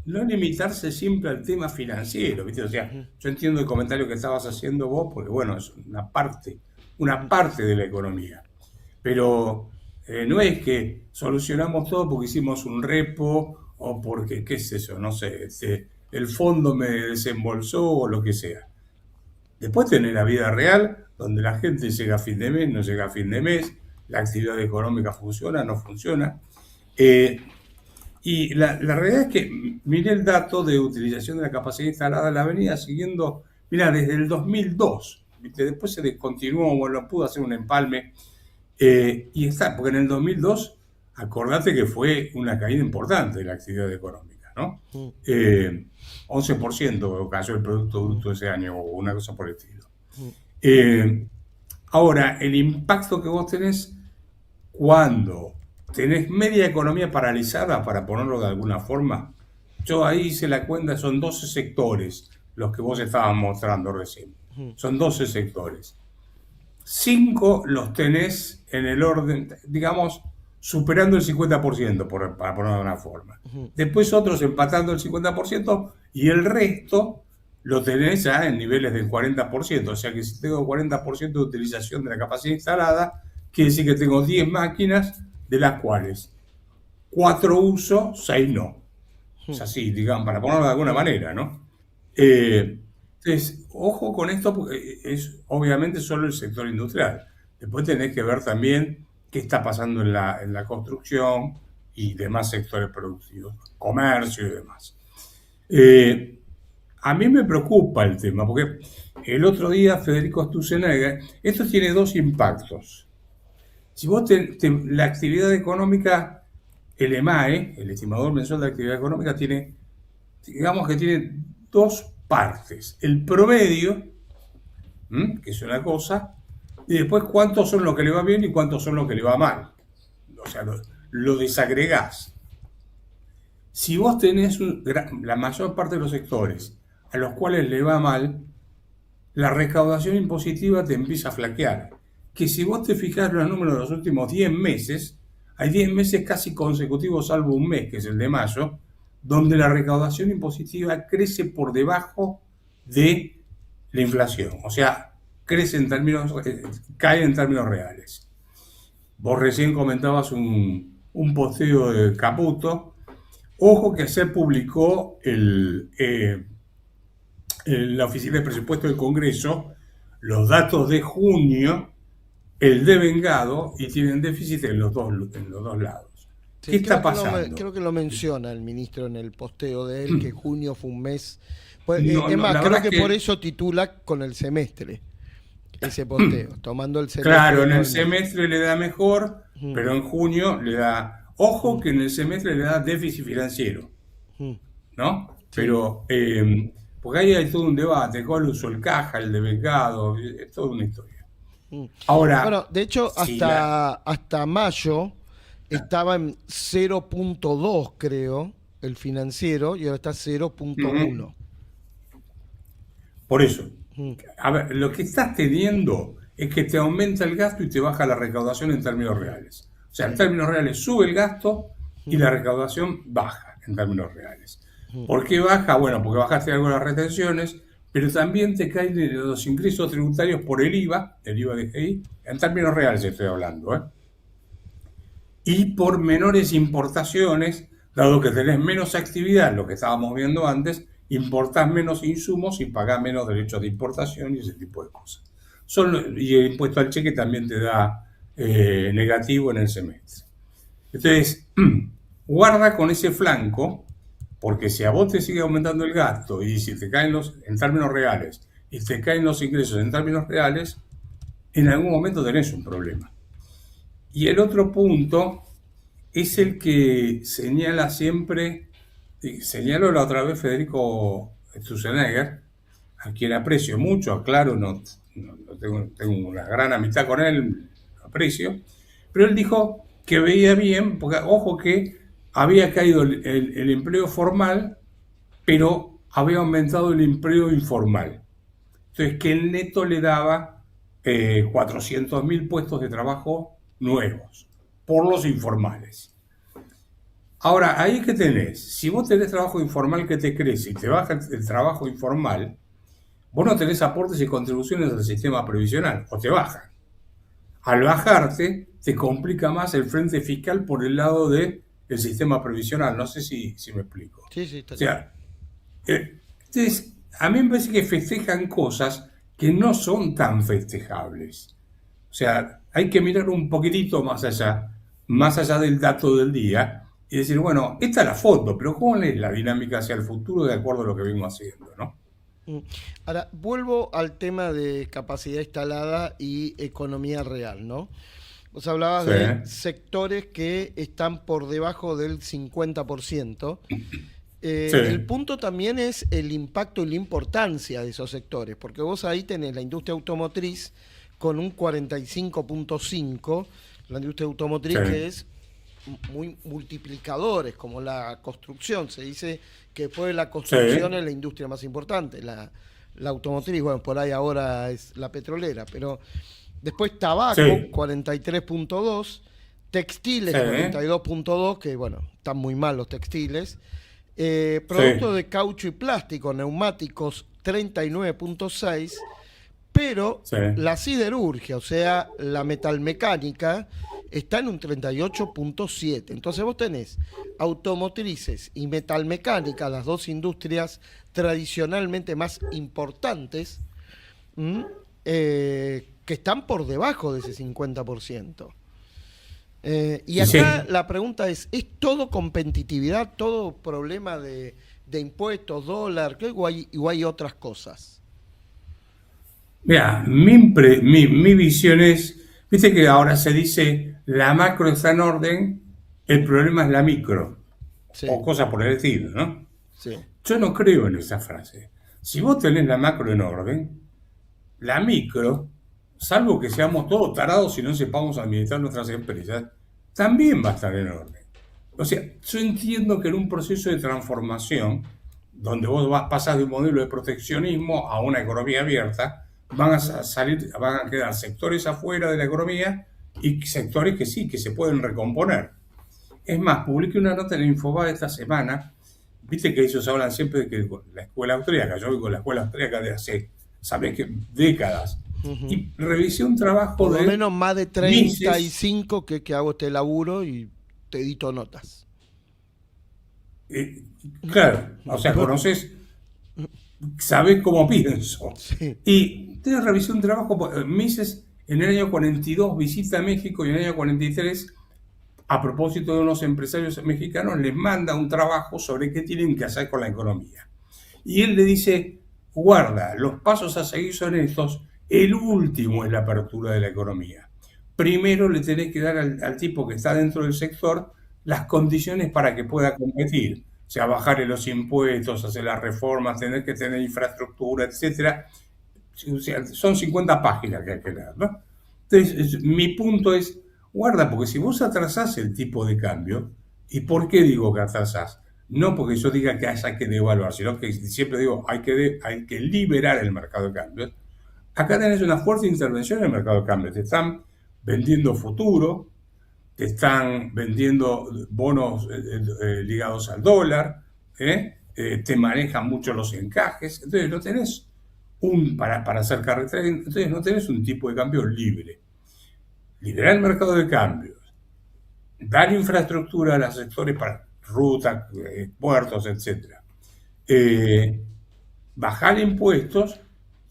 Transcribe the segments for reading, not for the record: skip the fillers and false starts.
no limitarse siempre al tema financiero, ¿viste? O sea, Ujú, yo entiendo el comentario que estabas haciendo vos, porque bueno, es una ujú, parte de la economía. Pero no es que solucionamos todo porque hicimos un repo o porque, qué es eso, no sé, el fondo me desembolsó o lo que sea. Después tenés la vida real, donde la gente llega a fin de mes, no llega a fin de mes, la actividad económica funciona, no funciona. Eh, y la realidad es que miré el dato de utilización de la capacidad instalada, la venía siguiendo, mira, desde el 2002. ¿Viste? Después se descontinuó, bueno, pudo hacer un empalme. Y está, porque en el 2002, acordate que fue una caída importante de la actividad económica, ¿no? ujú, 11% cayó el Producto ujú, Bruto ese año o una cosa por el estilo. ujú, Eh, Ahora, el impacto que vos tenés cuando tenés media economía paralizada, para ponerlo de alguna forma, yo ahí hice la cuenta, son 12 sectores los que vos estabas mostrando recién. ujú, Son 12 sectores. 5 los tenés en el orden, digamos, superando el 50%, para ponerlo de una forma. ujú. Después otros empatando el 50% y el resto lo tenés ya en niveles del 40%. O sea que si tengo 40% de utilización de la capacidad instalada, quiere decir que tengo 10 máquinas, de las cuales 4 uso, 6 no. Es Ujú, así, digamos, para ponerlo de alguna ujú, manera, ¿no? Entonces, ojo con esto, porque es obviamente solo el sector industrial. Después tenés que ver también qué está pasando en la construcción y demás sectores productivos, comercio y demás. Eh, a mí me preocupa el tema, porque el otro día Federico Sturzenegger, esto tiene dos impactos. Si vos la actividad económica, el EMAE, el estimador mensual de actividad económica, tiene, digamos que tiene dos partes. El promedio, que es una cosa, y después cuántos son los que le va bien y cuántos son los que le va mal. O sea, lo desagregás. Si vos tenés la mayor parte de los sectores a los cuales le va mal, la recaudación impositiva te empieza a flaquear. Que si vos te fijás en los números de los últimos 10 meses, hay 10 meses casi consecutivos, salvo un mes, que es el de mayo, donde la recaudación impositiva crece por debajo de la inflación. O sea, crece en términos, cae en términos reales. Vos recién comentabas un posteo de Caputo. Ojo que se publicó la Oficina de Presupuesto del Congreso los datos de junio, el devengado, y tienen déficit en los dos lados. ¿Qué Sí, está pasando? creo que lo menciona el ministro en el posteo de él, que junio fue un mes. Pues, No, es no, más, la creo verdad es que por que, eso titula con el semestre ese posteo, tomando el semestre claro, y en no el el mes. semestre le da mejor, Ujú, pero en junio le da, ojo ujú, que en el semestre le da déficit financiero, ujú. ¿no? Sí. Pero, porque ahí hay todo un debate, cuál usó el caja, el devengado, es toda una historia. Mm. Bueno, Ahora, de hecho, si la, hasta mayo estaba en 0,2 creo, el financiero, y ahora está 0,1. por eso, Mm, a ver, lo que estás teniendo es que te aumenta el gasto y te baja la recaudación en términos mm, reales. O sea, en términos reales sube el gasto y mm, la recaudación baja en términos reales. mm, ¿Por qué baja? Bueno, porque bajaste algo las retenciones, pero también te caen los ingresos tributarios por el IVA de GI, en términos reales estoy hablando, ¿eh? Y por menores importaciones, dado que tenés menos actividad, lo que estábamos viendo antes, importás menos insumos y pagás menos derechos de importación y ese tipo de cosas. Y el impuesto al cheque también te da negativo en el semestre. Entonces, guarda con ese flanco, porque si a vos te sigue aumentando el gasto y si te caen en términos reales, y te caen los ingresos en términos reales, en algún momento tenés un problema. Y el otro punto es el que señala siempre, señaló la otra vez Federico Sturzenegger, a quien aprecio mucho, aclaro, tengo una gran amistad con él, lo aprecio, pero él dijo que veía bien, porque ojo que había caído el empleo formal, pero había aumentado el empleo informal. Entonces, que el neto le daba 400.000 puestos de trabajo nuevos por los informales. Ahora, ahí que tenés, si vos tenés trabajo informal que te crece y te baja el trabajo informal, vos no tenés aportes y contribuciones al sistema previsional, o te bajan. Al bajarte, te complica más el frente fiscal por el lado del sistema previsional. No sé si me explico. Sí, sí, O está claro. sea, entonces, a mí me parece que festejan cosas que no son tan festejables. O sea, hay que mirar un poquitito más allá del dato del día, y decir, bueno, esta es la foto, pero ¿cómo es la dinámica hacia el futuro de acuerdo a lo que vengo haciendo, ¿no? Mm. Ahora, vuelvo al tema de capacidad instalada y economía real, ¿no? Vos hablabas Sí, de sectores que están por debajo del 50%. sí, El punto también es el impacto y la importancia de esos sectores, porque vos ahí tenés la industria automotriz con un 45.5, la industria sí, automotriz que es muy multiplicadores, como la construcción. Se dice que después de la sí, construcción es la industria más importante, la automotriz, bueno, por ahí ahora es la petrolera, pero después tabaco, sí, 43.2, textiles, sí, 42.2, que bueno, están muy mal los textiles, productos sí, de caucho y plástico, neumáticos, 39.6, pero sí. la siderurgia, o sea, la metalmecánica, está en un 38.7. Entonces vos tenés automotrices y metalmecánica, las dos industrias tradicionalmente más importantes, ¿m? Que están por debajo de ese 50%. Y Y acá sí, la pregunta ¿es todo competitividad, todo problema de impuestos, dólar, o hay otras cosas? mira, mi visión es, viste que ahora se dice la macro está en orden, el problema es la micro, o Sí, cosas por el estilo, ¿no? sí. Yo no creo en esa frase. Si vos tenés la macro en orden, la micro, salvo que seamos todos tarados y no sepamos administrar nuestras empresas, también va a estar en orden. O sea, yo entiendo que en un proceso de transformación, donde vos pasas de un modelo de proteccionismo a una economía abierta, van a quedar sectores afuera de la economía y sectores que sí, que se pueden recomponer. Es más, publiqué una nota en Infobae esta semana. Viste que ellos hablan siempre de que la escuela austríaca, yo digo la escuela austríaca de hace, sabés que décadas. Ujú. Y revisé un trabajo Por lo de menos más de Mises, 35 que hago este laburo y te edito notas. eh, claro, o sea, conoces, sabés cómo pienso. Sí, Y te revisé un trabajo, Mises en el año 42 visita México y en el año 43, a propósito de unos empresarios mexicanos, les manda un trabajo sobre qué tienen que hacer con la economía. Y él le dice, guarda, los pasos a seguir son estos, el último es la apertura de la economía. Primero le tenés que dar al tipo que está dentro del sector las condiciones para que pueda competir. O sea, bajarle los impuestos, hacer las reformas, tener que tener infraestructura, etcétera. O sea, son 50 páginas que hay que leer, ¿no? Entonces, mi punto es, guarda, porque si vos atrasás el tipo de cambio, ¿y por qué digo que atrasás? No porque yo diga que haya que devaluar, sino que siempre digo, hay que liberar el mercado de cambios. Acá tenés una fuerte intervención en el mercado de cambios. Te están vendiendo futuro, te están vendiendo bonos ligados al dólar, te manejan mucho los encajes, entonces no tenés para hacer carretera, entonces no tenés un tipo de cambio libre. Liberar el mercado de cambios, dar infraestructura a los sectores para rutas, puertos, etcétera. Eh, Bajar impuestos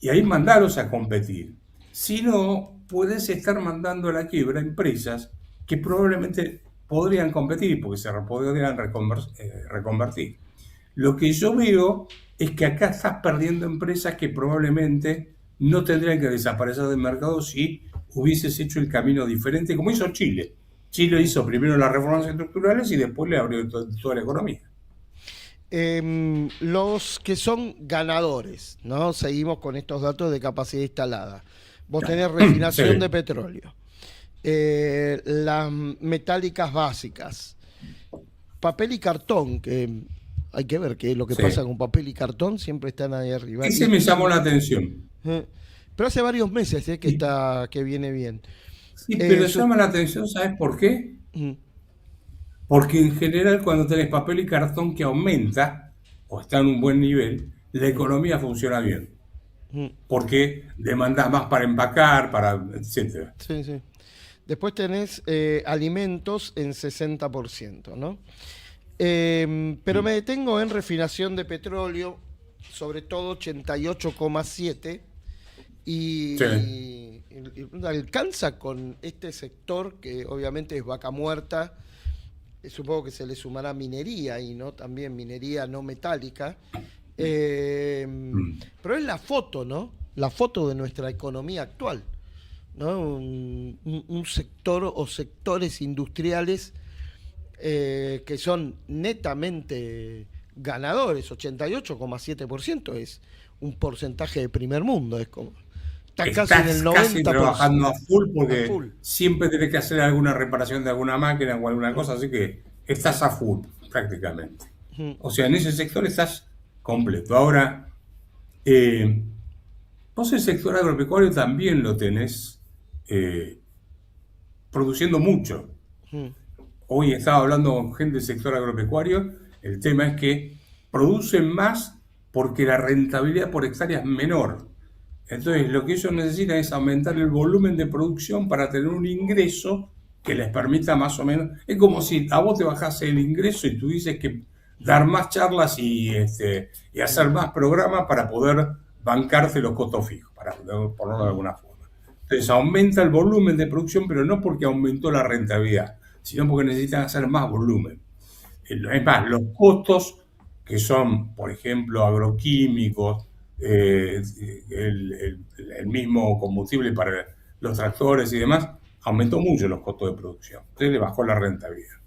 y ahí mandarlos a competir. Si no, puedes estar mandando a la quiebra empresas que probablemente podrían competir porque se podrían reconvertir. Lo que yo veo es que acá estás perdiendo empresas que probablemente no tendrían que desaparecer del mercado si hubieses hecho el camino diferente, como hizo Chile. Chile hizo primero las reformas estructurales y después le abrió toda la economía. Los que son ganadores, ¿no? Seguimos con estos datos de capacidad instalada. Vos tenés refinación de Sí, petróleo, las metálicas básicas, papel y cartón, que hay que ver qué es lo que pasa sí. con papel y cartón, siempre están ahí arriba. Ese me llamó la atención. Eh, pero hace varios meses Y, que viene bien. sí, Eh, pero su- llama la atención, ¿sabes por qué? mm, porque en general cuando tenés papel y cartón que aumenta o está en un buen nivel, la economía funciona bien, Mm, porque demandás más para empacar, para etcétera. sí, sí. Después tenés alimentos en 60%, ¿no? Pero me detengo en refinación de petróleo, sobre todo 88,7, Sí, y alcanza con este sector que obviamente es vaca muerta. Supongo que se le sumará minería y no también minería no metálica. Pero es la foto, ¿no? La foto de nuestra economía actual, ¿no? Un sector o sectores industriales que son netamente ganadores. 88,7% es un porcentaje de primer mundo, es como, está casi en el estás casi trabajando 90%, a full a porque full. siempre tenés que hacer alguna reparación de alguna máquina o alguna cosa, así que estás a full prácticamente. Mm, O sea, en ese sector estás completo. Ahora, eh, vos el sector agropecuario también lo tenés eh, produciendo mucho. mm, Hoy estaba hablando con gente del sector agropecuario, el tema es que producen más porque la rentabilidad por hectárea es menor. Entonces, lo que ellos necesitan es aumentar el volumen de producción para tener un ingreso que les permita más o menos. Es como si a vos te bajase el ingreso y tú dices que dar más charlas y hacer mm, más programas para poder bancarte los costos fijos, para ponerlo de mm, alguna forma. Entonces, aumenta el volumen de producción, pero no porque aumentó la rentabilidad, sino porque necesitan hacer más volumen. Es más, los costos que son, por ejemplo, agroquímicos, eh, el mismo combustible para los tractores y demás, aumentó mucho los costos de producción. Entonces le bajó la rentabilidad.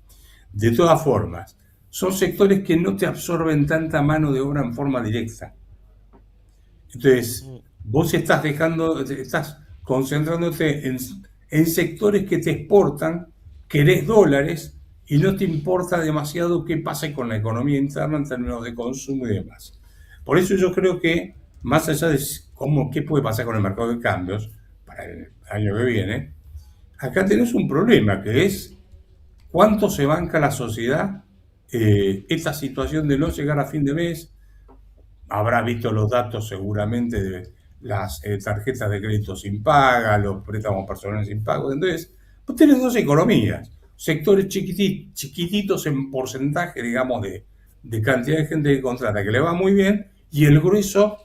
De todas formas, son sectores que no te absorben tanta mano de obra en forma directa. Entonces, mm. vos estás concentrándote en sectores que te exportan, querés dólares y no te importa demasiado qué pase con la economía interna en términos de consumo y demás. Por eso yo creo que, más allá de qué puede pasar con el mercado de cambios para el año que viene, acá tenés un problema que es cuánto se banca la sociedad esta situación de no llegar a fin de mes. Habrá visto los datos seguramente de las tarjetas de crédito sin paga, los préstamos personales sin pago. Entonces, vos tenés dos economías, sectores chiquititos en porcentaje, digamos, de cantidad de gente que contrata, que le va muy bien, y el grueso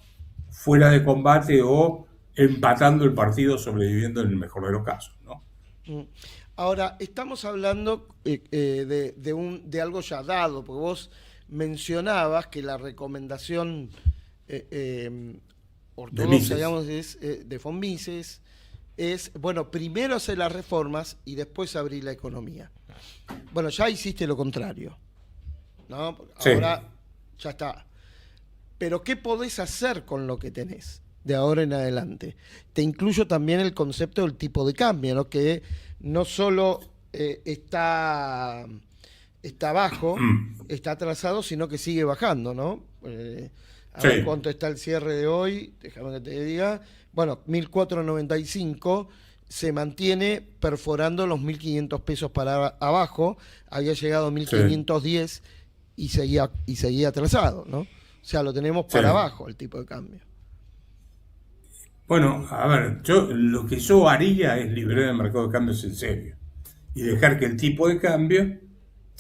fuera de combate o empatando el partido, sobreviviendo en el mejor de los casos, ¿no? Mm. Ahora, estamos hablando de algo ya dado, porque vos mencionabas que la recomendación eh, eh, De ortodoxa, Mises. digamos, de von Mises, es, bueno, primero hacer las reformas y después abrir la economía. Bueno, ya hiciste lo contrario, ¿no? Sí, Ahora ya está. Pero ¿qué podés hacer con lo que tenés de ahora en adelante? Te incluyo también el concepto del tipo de cambio, ¿no? Que no solo está bajo, está atrasado, sino que sigue bajando, ¿no? A ver sí, cuánto está el cierre de hoy, déjame que te diga. Bueno, 1.495 se mantiene perforando los 1.500 pesos para abajo, había llegado a sí, 1.510 y seguía atrasado, ¿no? O sea, lo tenemos sí. para abajo el tipo de cambio. Bueno, a ver, lo que yo haría es liberar el mercado de cambios en serio y dejar que el tipo de cambio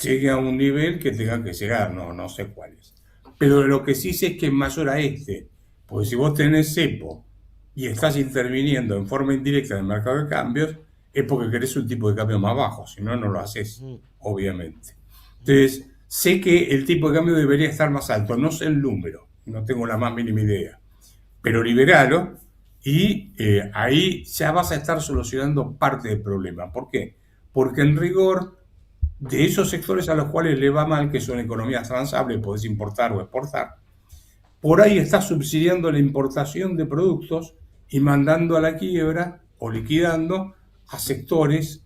llegue a un nivel que tenga que llegar, no sé cuál es. Pero lo que sí sé es que es mayor a este, porque si vos tenés cepo y estás interviniendo en forma indirecta en el mercado de cambios, es porque querés un tipo de cambio más bajo, si no, no lo haces, Mm, obviamente. Entonces, sé que el tipo de cambio debería estar más alto, no sé el número, no tengo la más mínima idea, pero liberalo y ahí ya vas a estar solucionando parte del problema. ¿Por qué? Porque en rigor, de esos sectores a los cuales le va mal, que son economías transables, podés importar o exportar, por ahí estás subsidiando la importación de productos y mandando a la quiebra o liquidando a sectores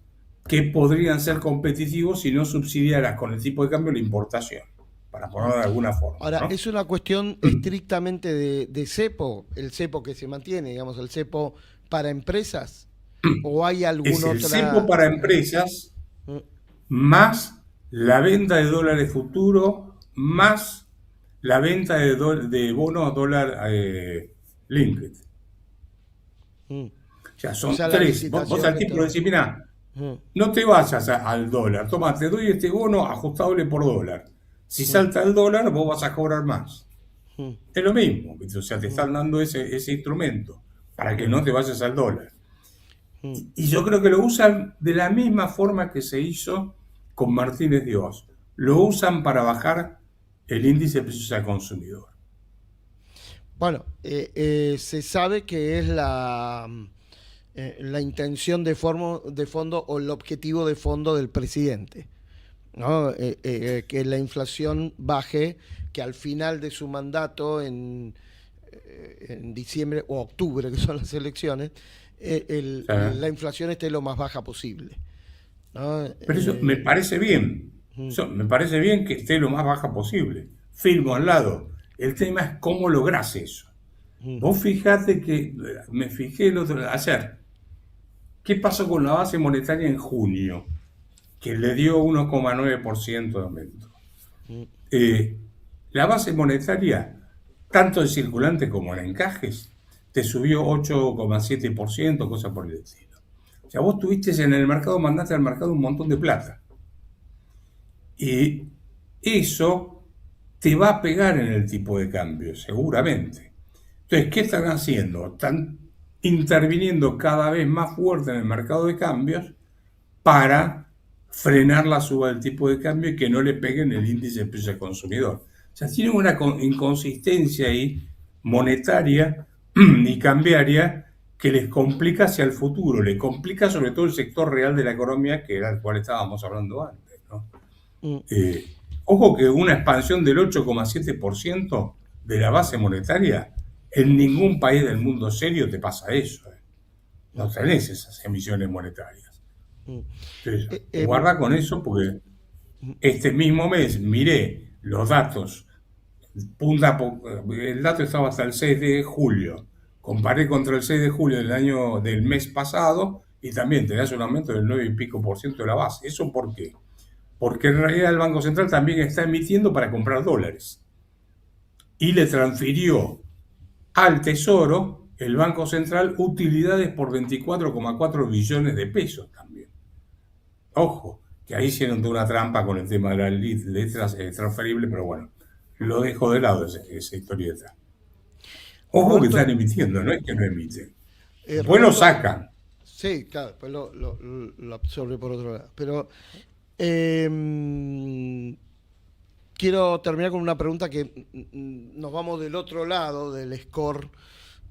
que podrían ser competitivos si no subsidiaras con el tipo de cambio la importación, para mm. ponerlo de alguna forma, Ahora, ¿no? ¿es una cuestión estrictamente de cepo, el cepo que se mantiene, digamos, el cepo para empresas? ¿O hay Es alguna el cepo otra? para empresas Mm, más la venta de dólares futuro más la venta de bonos dólar linked. Mm. O sea, O sea, son la tres. Vos licitación al tipo le esta. decís, mira, Mm, no te vayas al dólar, toma, te doy este bono ajustable por dólar. Si mm, salta el dólar, vos vas a cobrar más. mm, Es lo mismo, ¿viste? O sea, te mm, están dando ese instrumento para que mm, no te vayas al dólar. mm. Y yo creo que lo usan de la misma forma que se hizo con Martínez Dios. Lo usan para bajar el índice de precios al consumidor. Bueno, se sabe que es la intención de fondo o el objetivo de fondo del presidente, ¿no? Que la inflación baje, que al final de su mandato en diciembre o octubre, que son las elecciones, O sea, la inflación esté lo más baja posible, ¿no? pero eso me parece bien. Mm, Eso me parece bien que esté lo más baja posible. Firmo al lado. El tema es cómo lográs eso. mm, Vos fijate que, me fijé ayer, ¿qué pasó con la base monetaria en junio? Que le dio 1,9% de aumento. mm, Eh, la base monetaria, tanto en circulante como en encajes, te subió 8,7%, cosa por el estilo. O sea, vos tuviste en el mercado, mandaste al mercado un montón de plata. Y eso te va a pegar en el tipo de cambio, seguramente. Entonces, ¿qué están haciendo? Están interviniendo cada vez más fuerte en el mercado de cambios para frenar la suba del tipo de cambio y que no le peguen el índice de precio al consumidor. O sea, tienen una inconsistencia ahí monetaria y cambiaria que les complica hacia el futuro, le complica sobre todo el sector real de la economía, que era el cual estábamos hablando antes, ¿no? mm. Eh, Ojo que una expansión del 8,7% de la base monetaria, en ningún país del mundo serio te pasa eso. No tenés esas emisiones monetarias. Mm. Entonces, Eh, em, guarda con eso porque este mismo mes miré los datos, el dato estaba hasta el 6 de julio, comparé contra el 6 de julio del mes pasado y también tenés un aumento del 9 y pico por ciento de la base. ¿Eso por qué? Porque en realidad el Banco Central también está emitiendo para comprar dólares y le transfirió al Tesoro, el Banco Central, utilidades por 24,4 billones de pesos también. Ojo, que ahí hicieron toda una trampa con el tema de las letras transferibles, pero bueno, lo dejo de lado esa historieta. Ojo que están Roberto, emitiendo, no es que no emiten. Después lo Roberto, sacan. sí, claro, después lo absorbe por otro lado. Pero em, quiero terminar con una pregunta que nos vamos del otro lado del score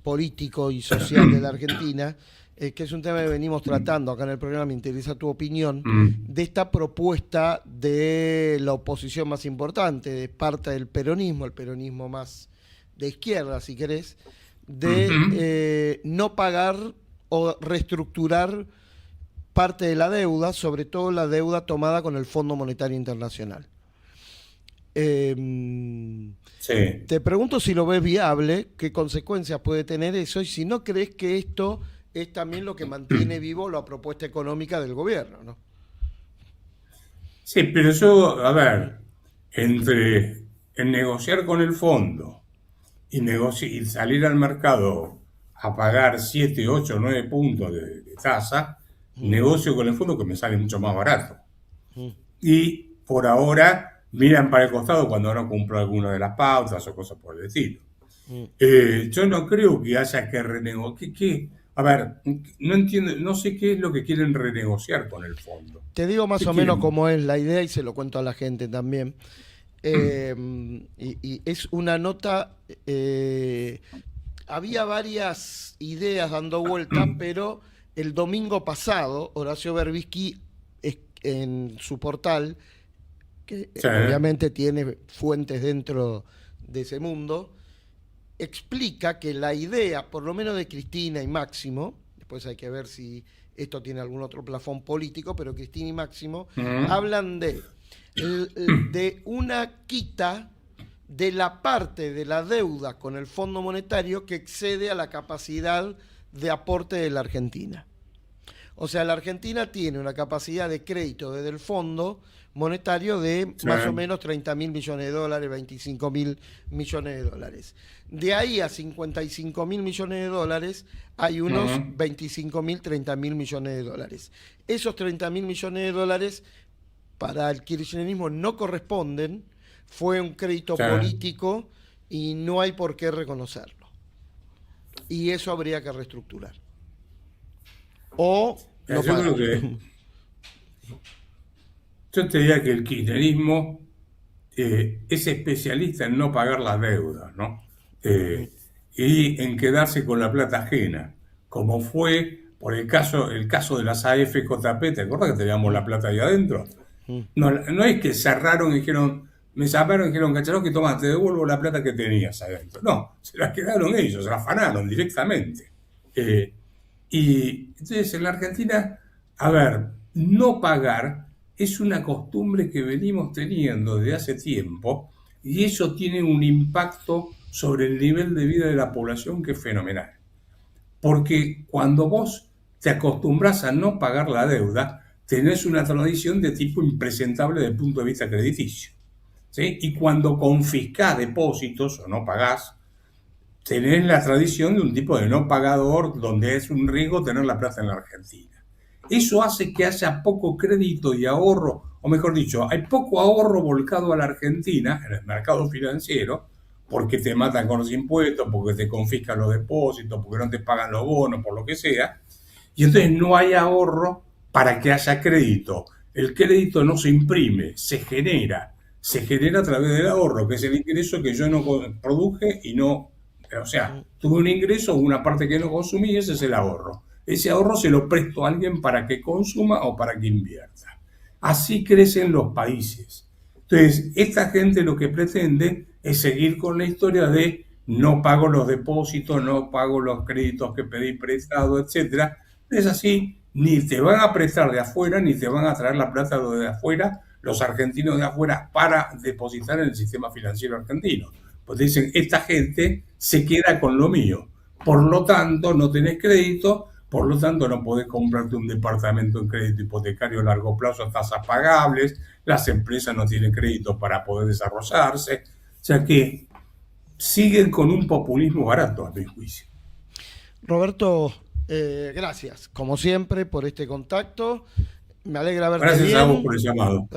político y social de la Argentina, que es un tema que venimos tratando acá en el programa. Me interesa tu opinión Mm. de esta propuesta de la oposición más importante, de parte del peronismo, el peronismo más de izquierda, si querés, de Ujú. no pagar o reestructurar parte de la deuda, sobre todo la deuda tomada con el Fondo Monetario Internacional. Sí. Te pregunto si lo ves viable, qué consecuencias puede tener eso y si no crees que esto es también lo que mantiene vivo la propuesta económica del gobierno, ¿no? Sí, pero yo, a ver, entre en negociar con el fondo y salir al mercado a pagar 7, 8, 9 puntos de tasa, Mm, negocio con el fondo que me sale mucho más barato. mm, Y por ahora miran para el costado cuando no cumplo alguna de las pautas o cosas por el estilo. mm. Yo no creo que haya que renegociar. A ver, no entiendo, no sé qué es lo que quieren renegociar con el fondo. Te digo más ¿Qué o menos quieren? cómo es la idea y se lo cuento a la gente también. Eh, y es una nota, había varias ideas dando vueltas, pero el domingo pasado Horacio Berbisky en su portal, que Sí. obviamente tiene fuentes dentro de ese mundo, explica que la idea, por lo menos de Cristina y Máximo, después hay que ver si esto tiene algún otro plafón político, pero Cristina y Máximo Ujú. hablan de una quita de la parte de la deuda con el Fondo Monetario que excede a la capacidad de aporte de la Argentina. O sea, la Argentina tiene una capacidad de crédito desde el fondo monetario de Sí. más o menos 30.000 millones de dólares, 25.000 millones de dólares. De ahí a 55.000 millones de dólares hay unos Ujú. 25.000, 30.000 millones de dólares. Esos 30.000 millones de dólares para el kirchnerismo no corresponden, fue un crédito Sí. político y no hay por qué reconocerlo. Y eso habría que reestructurar. O no Yo creo pagar. que, yo te diría que el kirchnerismo es especialista en no pagar las deudas, ¿no? Eh, y en quedarse con la plata ajena, como fue por el caso de las AFJP. ¿Te acuerdas que teníamos la plata ahí adentro? No, no es que cerraron y dijeron, me llamaron y dijeron, Kacharovski, toma, te devuelvo la plata que tenías adentro. No, se la quedaron ellos, se la afanaron directamente. Eh, y entonces en la Argentina, a ver, no pagar es una costumbre que venimos teniendo desde hace tiempo, y eso tiene un impacto sobre el nivel de vida de la población que es fenomenal. Porque cuando vos te acostumbras a no pagar la deuda, tenés una tradición de tipo impresentable desde el punto de vista crediticio, ¿sí? Y cuando confiscás depósitos o no pagás, tenés la tradición de un tipo de no pagador, donde es un riesgo tener la plata en la Argentina. Eso hace que haya poco crédito y ahorro, o mejor dicho, hay poco ahorro volcado a la Argentina en el mercado financiero, porque te matan con los impuestos, porque te confiscan los depósitos, porque no te pagan los bonos, por lo que sea, y entonces no hay ahorro para que haya crédito. El crédito no se imprime, se genera a través del ahorro, que es el ingreso que yo no produje y no, o sea, tuve un ingreso, una parte que no consumí, y ese es el ahorro. Ese ahorro se lo presto a alguien para que consuma o para que invierta. Así crecen los países. Entonces, esta gente lo que pretende es seguir con la historia de no pago los depósitos, no pago los créditos que pedí prestado, etcétera. Es así, ni te van a prestar de afuera, ni te van a traer la plata de afuera, los argentinos de afuera, para depositar en el sistema financiero argentino. Pues dicen, esta gente se queda con lo mío. Por lo tanto, no tenés crédito, por lo tanto, no podés comprarte un departamento en crédito hipotecario a largo plazo a tasas pagables, las empresas no tienen crédito para poder desarrollarse. O sea que siguen con un populismo barato, a mi juicio. Roberto, gracias, como siempre, por este contacto. Me alegra verte Gracias a vos bien. por el llamado.